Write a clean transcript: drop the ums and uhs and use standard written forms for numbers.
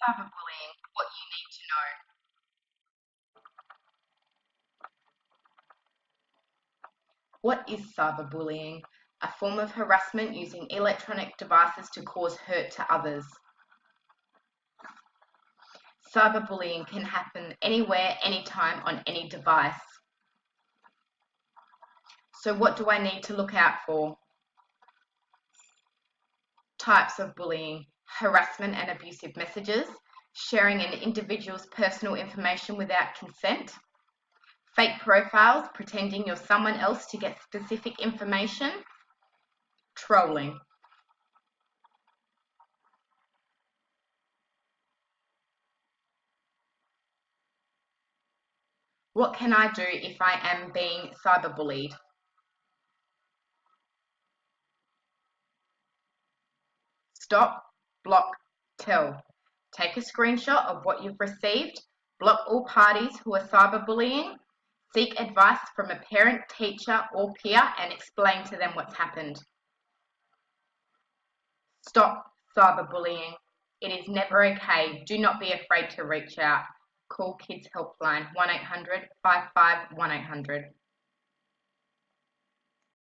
Cyberbullying, what you need to know. What is cyberbullying? A form of harassment using electronic devices to cause hurt to others. Cyberbullying can happen anywhere, anytime, on any device. So what do I need to look out for? Types of bullying: harassment and abusive messages, sharing an individual's personal information without consent, fake profiles pretending you're someone else to get specific information, trolling. What can I do if I am being cyberbullied? Stop, block, tell. Take a screenshot of what you've received, block all parties who are cyberbullying, seek advice from a parent, teacher, or peer, and explain to them what's happened. Stop cyberbullying. It is never okay. Do not be afraid to reach out. Call Kids Helpline 1-800-55-1800.